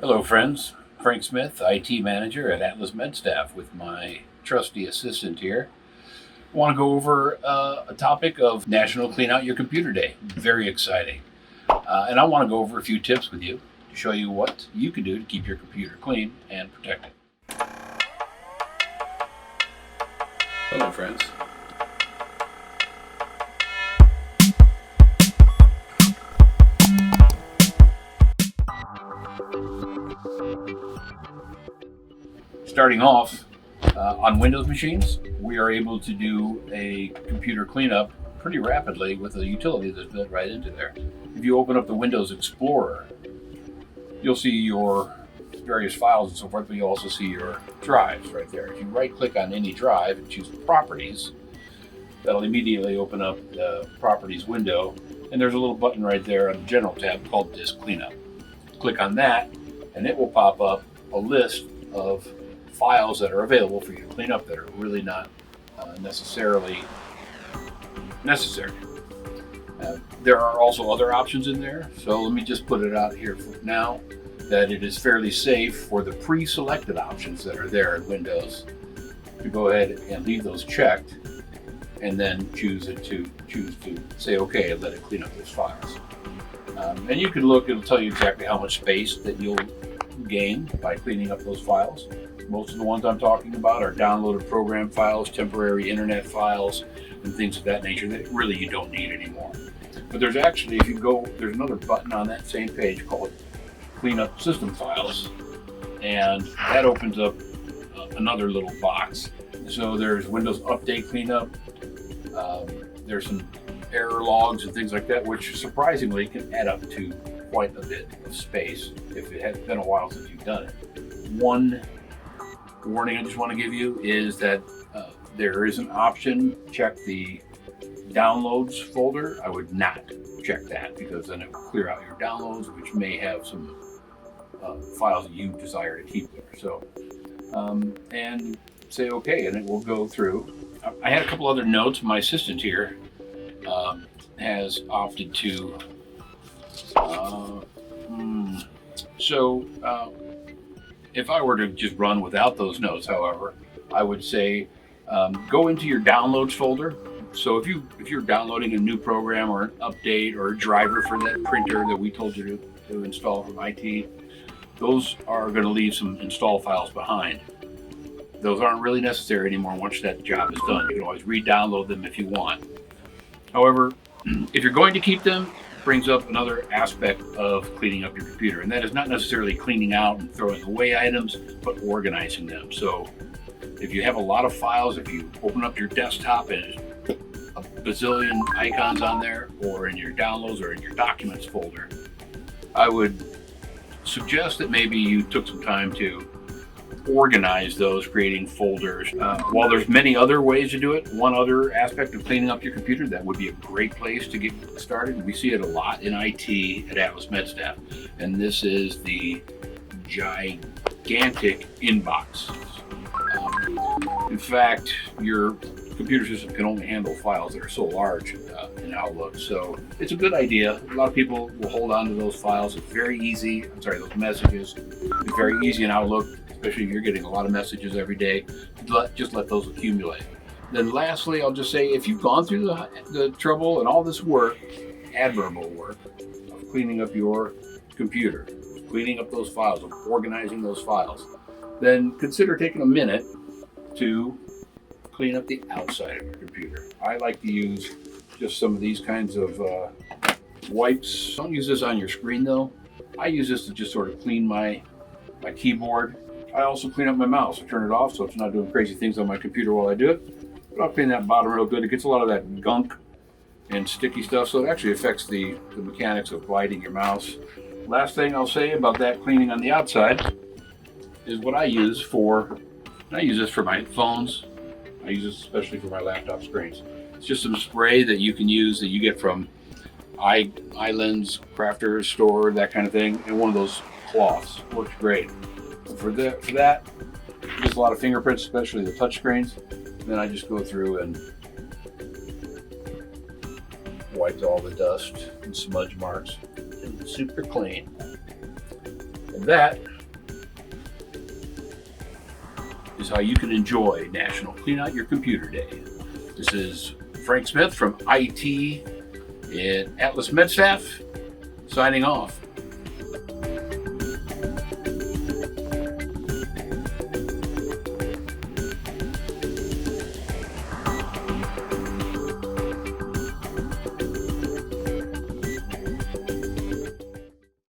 Hello friends, Frank Smith, IT Manager at Atlas MedStaff with my trusty assistant here. I want to go over a topic of National Clean Out Your Computer Day. Very exciting. And I want to go over a few tips with you to show you what you can do to keep your computer clean and protected. Hello friends. Starting off, on Windows machines, we are able to do a computer cleanup pretty rapidly with a utility that's built right into there. If you open up the Windows Explorer, you'll see your various files and so forth, but you'll also see your drives right there. If you right-click on any drive and choose Properties, that'll immediately open up the Properties window, and there's a little button right there on the General tab called Disk Cleanup. Click on that, and it will pop up a list of files that are available for you to clean up that are really not necessarily necessary. There are also other options in there, so let me just put it out here for now that it is fairly safe for the pre-selected options that are there in Windows to go ahead and leave those checked and then choose to say okay and let it clean up those files. And you can look, it'll tell you exactly how much space that you'll gain by cleaning up those files. Most of the ones I'm talking about are downloaded program files, temporary internet files, and things of that nature that really you don't need anymore. But there's actually, if you go, there's another button on that same page called Clean Up System Files, and that opens up another little box. So there's Windows Update Cleanup, there's some error logs and things like that, which surprisingly can add up to quite a bit of space if it has been a while since you've done it. One warning I just want to give you is that there is an option, check the downloads folder. I would not check that because then it will clear out your downloads, which may have some files that you desire to keep there. So, and say okay, and it will go through. I had a couple other notes. My assistant here has opted to if I were to just run without those notes, however, I would say go into your downloads folder. So if you're downloading a new program or an update or a driver for that printer that we told you to install from IT, those are going to leave some install files behind. Those aren't really necessary anymore once that job is done. You can always re-download them if you want. However, if you're going to keep them, brings up another aspect of cleaning up your computer, and that is not necessarily cleaning out and throwing away items, but organizing them. So if you have a lot of files, if you open up your desktop and a bazillion icons on there, or in your downloads or in your documents folder, I would suggest that maybe you took some time to organize those, creating folders. While there's many other ways to do it, one other aspect of cleaning up your computer that would be a great place to get started, we see it a lot in IT at Atlas MedStaff, and this is the gigantic inbox. In fact, your computer system can only handle files that are so large in Outlook, so it's a good idea. A lot of people will hold on to those files. It's very easy, those messages. It's very easy in Outlook, especially if you're getting a lot of messages every day, just let those accumulate. Then lastly, I'll just say, if you've gone through the trouble and all this work, admirable work, of cleaning up your computer, cleaning up those files, of organizing those files, then consider taking a minute to clean up the outside of your computer. I like to use just some of these kinds of wipes. Don't use this on your screen though. I use this to just sort of clean my keyboard. I also clean up my mouse. I turn it off so it's not doing crazy things on my computer while I do it. But I'll clean that bottom real good. It gets a lot of that gunk and sticky stuff, so it actually affects the mechanics of gliding your mouse. Last thing I'll say about that cleaning on the outside is what I use for, I use this for my phones. I use this especially for my laptop screens. It's just some spray that you can use that you get from Islands, Crafters Store, that kind of thing, and one of those cloths. Works great. For that, just a lot of fingerprints, especially the touch screens. Then I just go through and wipe all the dust and smudge marks, and super clean. And that is how you can enjoy National Clean Out Your Computer Day. This is Frank Smith from IT at Atlas MedStaff, signing off.